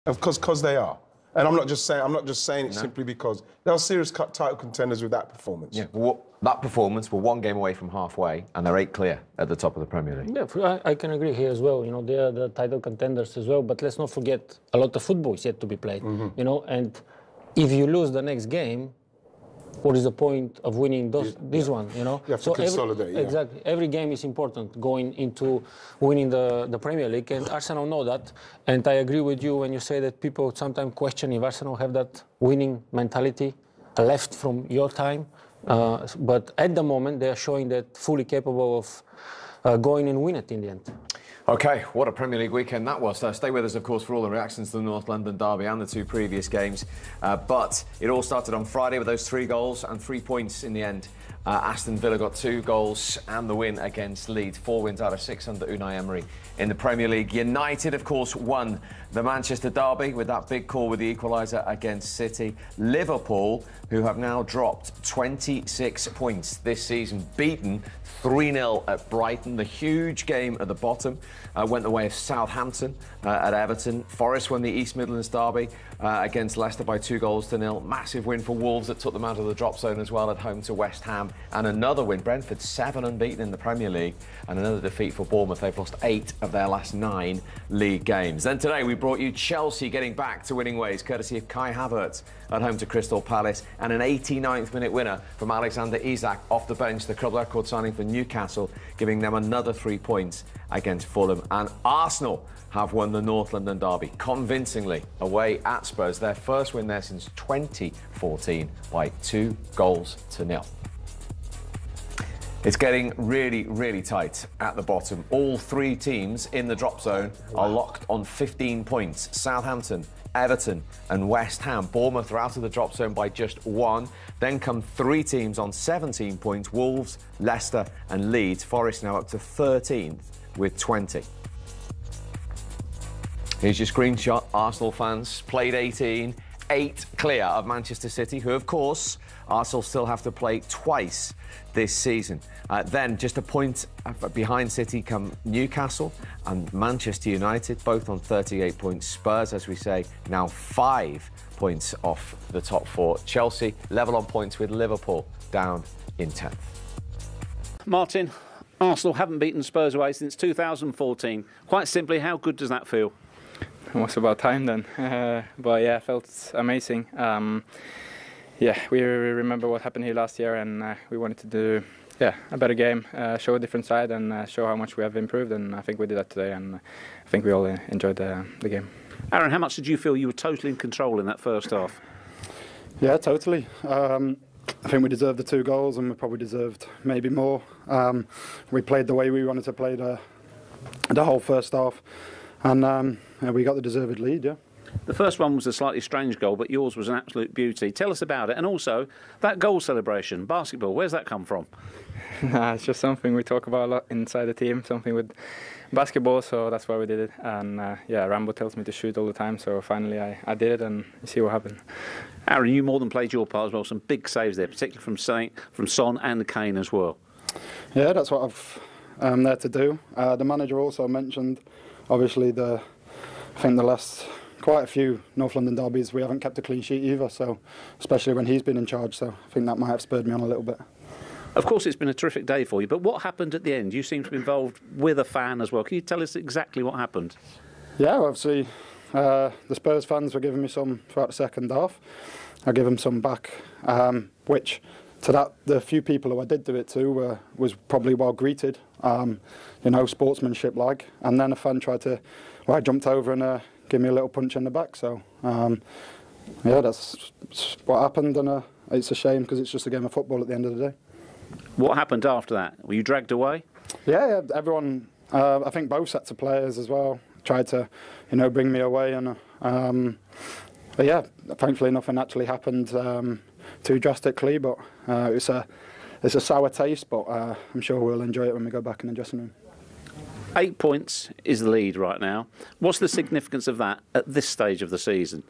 Of course, because they are. And I'm not just saying it simply because they are serious title contenders with that performance. Yeah, well, that performance, we're one game away from halfway, and they're 8 clear at the top of the Premier League. Yeah, I can agree here as well. You know, they are the title contenders as well. But let's not forget, a lot of football is yet to be played. You know, and if you lose the next game, what is the point of winning this one, you know? You have to consolidate, Exactly. Every game is important going into winning the Premier League, and Arsenal know that. And I agree with you when you say that people sometimes question if Arsenal have that winning mentality left from your time. But at the moment, they are showing that fully capable of going and win it in the end. OK, what a Premier League weekend that was. Stay with us, of course, for all the reactions to the North London derby and the 2 previous games. But it all started on Friday with those 3 goals and 3 points in the end. Aston Villa got 2 goals and the win against Leeds. 4 wins out of 6 under Unai Emery in the Premier League. United, of course, won the Manchester derby with that big call with the equaliser against City. Liverpool, who have now dropped 26 points this season, beaten 3-0 at Brighton. The huge game at the bottom went the way of Southampton at Everton. Forest won the East Midlands derby against Leicester by 2-0. Massive win for Wolves that took them out of the drop zone as well at home to West Ham. And another win. Brentford 7 unbeaten in the Premier League. And another defeat for Bournemouth. They've lost 8 of their last 9 league games. Then today we brought you Chelsea getting back to winning ways, courtesy of Kai Havertz at home to Crystal Palace, and an 89th minute winner from Alexander Isak off the bench, the club record signing for Newcastle, giving them another 3 points against Fulham. And Arsenal have won the North London derby convincingly away at Spurs, their first win there since 2014 by 2-0. It's getting really, really tight at the bottom. All 3 teams in the drop zone are locked on 15 points. Southampton, Everton and West Ham. Bournemouth are out of the drop zone by just 1. Then come 3 teams on 17 points. Wolves, Leicester and Leeds. Forest now up to 13th with 20. Here's your screenshot. Arsenal fans played 18, 8 clear of Manchester City, who, of course, Arsenal still have to play twice this season. Then, just a point behind City come Newcastle and Manchester United, both on 38 points. Spurs, as we say, now 5 points off the top 4. Chelsea level on points with Liverpool down in 10th. Martin, Arsenal haven't beaten Spurs away since 2014. Quite simply, how good does that feel? It was about time then. But yeah, it felt amazing. Yeah, we remember what happened here last year, and we wanted to do a better game, show a different side, and show how much we have improved. And I think we did that today, and I think we all enjoyed the game. Aaron, how much did you feel you were totally in control in that first half? Yeah, totally. I think we deserved the 2 goals, and we probably deserved maybe more. We played the way we wanted to play the whole first half, and we got the deserved lead. Yeah. The first one was a slightly strange goal, but yours was an absolute beauty. Tell us about it. And also, that goal celebration, basketball, where's that come from? It's just something we talk about a lot inside the team, something with basketball, so that's why we did it. And Rambo tells me to shoot all the time, so finally I did it, and you see what happened. Aaron, you more than played your part as well. Some big saves there, particularly from Son and Kane as well. Yeah, that's what I'm there to do. The manager also mentioned, obviously, I think the last quite a few North London derbies we haven't kept a clean sheet either, so especially when he's been in charge, so I think that might have spurred me on a little bit. Of course, it's been a terrific day for you, but what happened at the end? You seem to be involved with a fan as well. Can you tell us exactly what happened? Yeah, obviously the Spurs fans were giving me some throughout the second half. I gave them some back, which to that, the few people who I did do it to was probably well greeted, sportsmanship like. And then a fan I jumped over and give me a little punch in the back. So, that's what happened, and it's a shame because it's just a game of football at the end of the day. What happened after that? Were you dragged away? Yeah, everyone, I think both sets of players as well, tried to, bring me away. And thankfully nothing actually happened too drastically, but it's a sour taste, but I'm sure we'll enjoy it when we go back in the dressing room. 8 points is the lead right now. What's the significance of that at this stage of the season?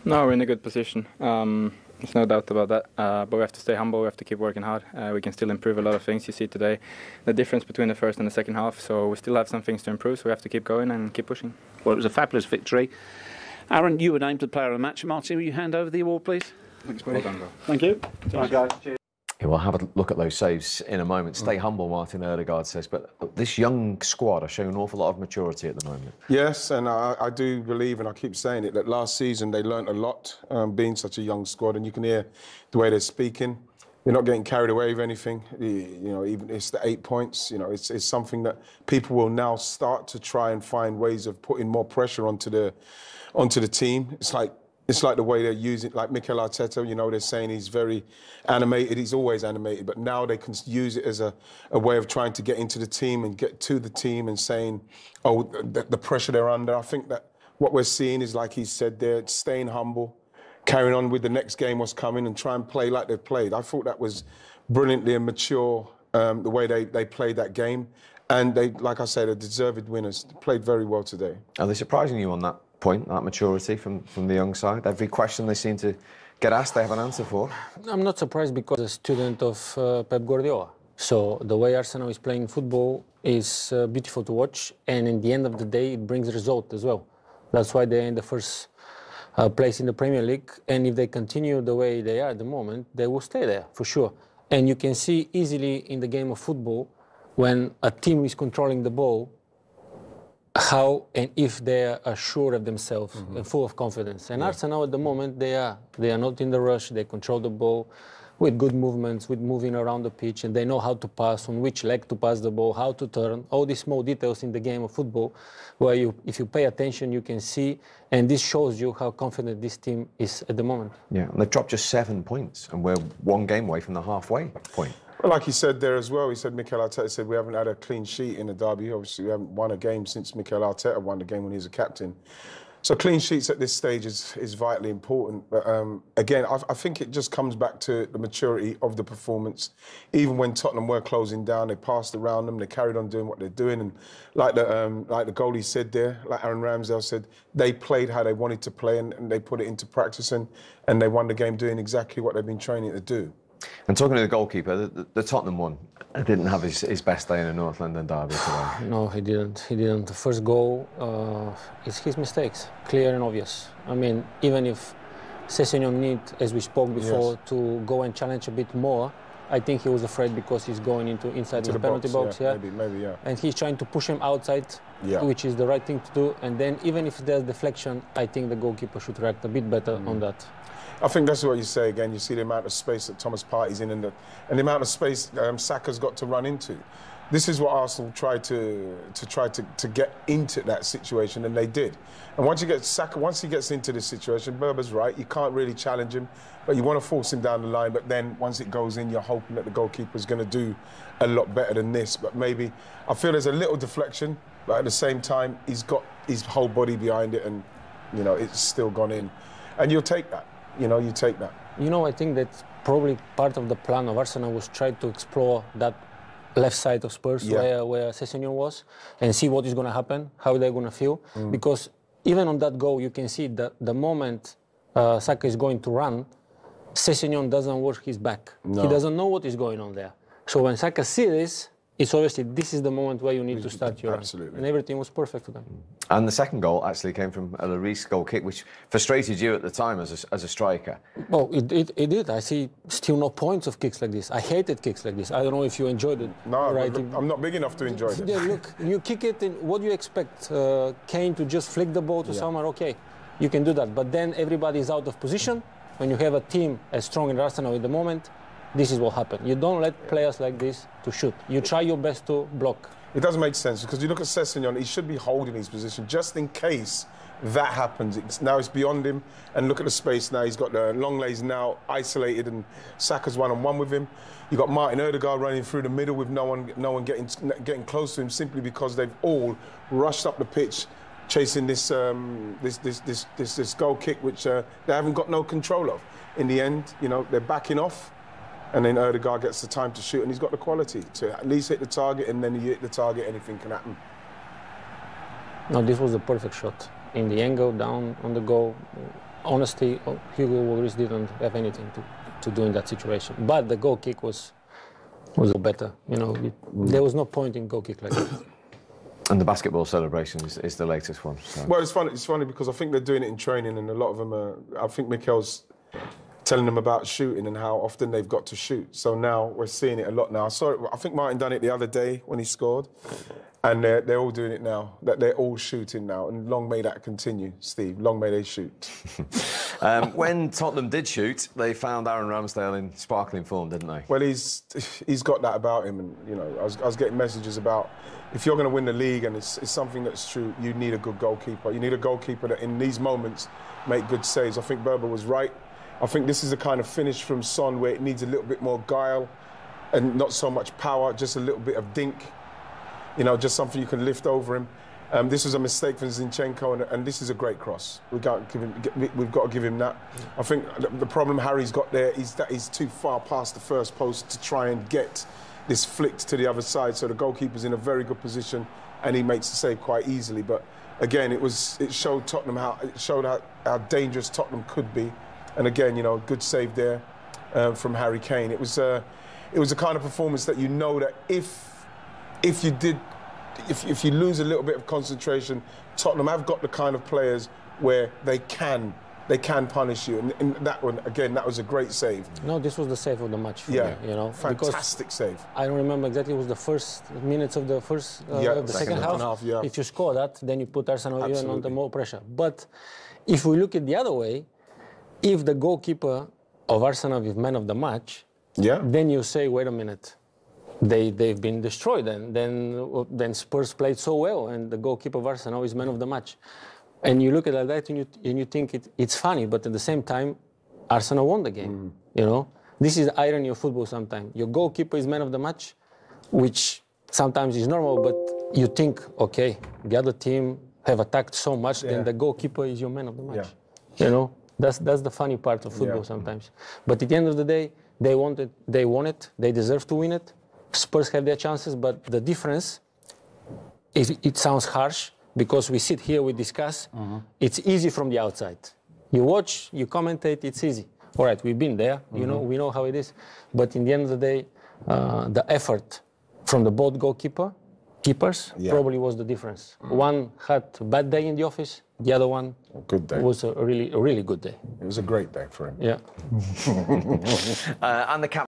No, we're in a good position. There's no doubt about that. But we have to stay humble. We have to keep working hard. We can still improve a lot of things. You see today the difference between the first and the second half. So we still have some things to improve. So we have to keep going and keep pushing. Well, it was a fabulous victory. Aaron, you were named the player of the match. Martin, will you hand over the award, please? Thanks, well done, Thank you. Right, guys. Cheers. Yeah, we'll have a look at those saves in a moment. Stay humble, Martin Odegaard says. But this young squad are showing an awful lot of maturity at the moment. Yes, and I do believe, and I keep saying it, that last season they learnt a lot being such a young squad, and you can hear the way they're speaking. They're not getting carried away with anything. You know, even it's the 8 points. You know, it's something that people will now start to try and find ways of putting more pressure onto the team. It's like the way they're using, like Mikel Arteta, you know, they're saying he's very animated. He's always animated, but now they can use it as a way of trying to get into the team and get to the team and saying, oh, the pressure they're under. I think that what we're seeing is, like he said there, staying humble, carrying on with the next game what's coming and try and play like they've played. I thought that was brilliantly and mature, the way they played that game. And they, like I said, are deserved winners. They played very well today. Are they surprising you on that point, that maturity from the young side? Every question they seem to get asked, they have an answer for. I'm not surprised because I'm a student of Pep Guardiola. So the way Arsenal is playing football is beautiful to watch. And in the end of the day, it brings result as well. That's why they're in the first place in the Premier League, and if they continue the way they are at the moment, they will stay there for sure. And you can see easily in the game of football, when a team is controlling the ball, how and if they are sure of themselves and full of confidence. And Arsenal at the moment, they are not in the rush. They control the ball with good movements, with moving around the pitch, and they know how to pass, on which leg to pass the ball, how to turn, all these small details in the game of football, where if you pay attention, you can see, and this shows you how confident this team is at the moment. Yeah, and they've dropped just 7 points, and we're one game away from the halfway point. Well, like he said there as well, he said, Mikel Arteta said, we haven't had a clean sheet in the derby. Obviously, we haven't won a game since Mikel Arteta won the game when he was a captain. So clean sheets at this stage is vitally important. But again, I think it just comes back to the maturity of the performance. Even when Tottenham were closing down, they passed around them, they carried on doing what they're doing. And like the goalie said there, like Aaron Ramsdale said, they played how they wanted to play and they put it into practice and they won the game doing exactly what they've been training to do. And talking to the goalkeeper, the Tottenham one didn't have his best day in a North London derby today. No, he didn't. He didn't. The first goal, it's his mistakes, clear and obvious. I mean, even if Sessegnon need, as we spoke before, to go and challenge a bit more, I think he was afraid because he's going inside the penalty box. Maybe. And he's trying to push him outside, which is the right thing to do. And then even if there's deflection, I think the goalkeeper should react a bit better on that. I think that's what you say again. You see the amount of space that Thomas Partey's in and the amount of space Saka's got to run into. This is what Arsenal tried to get into that situation, and they did. And once you get Saka, once he gets into this situation, Berber's right. You can't really challenge him, but you want to force him down the line. But then once it goes in, you're hoping that the goalkeeper's going to do a lot better than this. But maybe I feel there's a little deflection, but at the same time, he's got his whole body behind it, and you know it's still gone in, and you'll take that. You know, you take that. You know, I think that probably part of the plan of Arsenal was try to explore that left side of Spurs where Sessegnon was and see what is going to happen, how they're going to feel. Because even on that goal, you can see that the moment Saka is going to run, Sessegnon doesn't work his back. No. He doesn't know what is going on there. So when Saka sees this, it's obviously this is the moment where you need to start your run. And everything was perfect for them. And the second goal actually came from a Lloris goal kick, which frustrated you at the time as a striker. Well, it did. I see still no points of kicks like this. I hated kicks like this. I don't know if you enjoyed it. No, right? I'm not big enough to enjoy it. Yeah, look, you kick it, and what do you expect? Kane to just flick the ball to someone? Okay, you can do that. But then everybody is out of position. When you have a team as strong as Arsenal at the moment, this is what happens. You don't let players like this to shoot. You try your best to block. It doesn't make sense because you look at Sessegnon, he should be holding his position just in case that happens. Now it's beyond him, and look at the space now. He's got the Longlay's now isolated, and Saka's one-on-one with him. You got Martin Odegaard running through the middle with no one getting close to him simply because they've all rushed up the pitch, chasing this goal kick, which they haven't got no control of. In the end, you know, they're backing off. And then Odegaard gets the time to shoot, and he's got the quality to at least hit the target, and then you hit the target, anything can happen. No, this was the perfect shot. In the angle, down on the goal. Honestly, Hugo Lloris didn't have anything to do in that situation. But the goal kick was better. You know, there was no point in goal kick like that. And the basketball celebration is the latest one. So. Well, it's funny. It's funny because I think they're doing it in training, and a lot of them are. I think Mikel's telling them about shooting and how often they've got to shoot. So now we're seeing it a lot now. I think Martin done it the other day when he scored, and they're all doing it now. That they're all shooting now, and long may that continue, Steve. Long may they shoot. When Tottenham did shoot, they found Aaron Ramsdale in sparkling form, didn't they? Well, he's got that about him, and you know, I was getting messages about if you're going to win the league, and it's something that's true. You need a good goalkeeper. You need a goalkeeper that in these moments make good saves. I think Berber was right. I think this is the kind of finish from Son where it needs a little bit more guile and not so much power, just a little bit of dink. You know, just something you can lift over him. This was a mistake from Zinchenko, and this is a great cross. We've got to give him that. I think the problem Harry's got there is that he's too far past the first post to try and get this flicked to the other side. So the goalkeeper's in a very good position, and he makes the save quite easily. But again, it showed Tottenham how dangerous Tottenham could be. And again, you know, good save there from Harry Kane. It was a kind of performance that you know that if you lose a little bit of concentration, Tottenham have got the kind of players where they can punish you. And that one, again, that was a great save. No, this was the save of the match for me, you know. Fantastic save. I don't remember exactly, it was the first minutes of the second half. Yeah. If you score that, then you put Arsenal even under more pressure. But if we look at the other way, if the goalkeeper of Arsenal is man of the match, then you say, wait a minute, they've been destroyed. Then Spurs played so well, and the goalkeeper of Arsenal is man of the match. And you look at that and you think it's funny, but at the same time, Arsenal won the game. You know, this is the irony of football. Sometimes your goalkeeper is man of the match, which sometimes is normal, but you think, okay, the other team have attacked so much, then the goalkeeper is your man of the match. You know, that's the funny part of football sometimes. But at the end of the day, they won it, they deserve to win it. Spurs have their chances, but the difference is, it sounds harsh, because we sit here, we discuss. It's easy from the outside. You watch, you commentate, it's easy. All right, we've been there, you know, we know how it is. But in the end of the day, the effort from the both keepers probably was the difference. One had a bad day in the office, the other one was a really good day. It was a great day for him. Yeah. And the captain.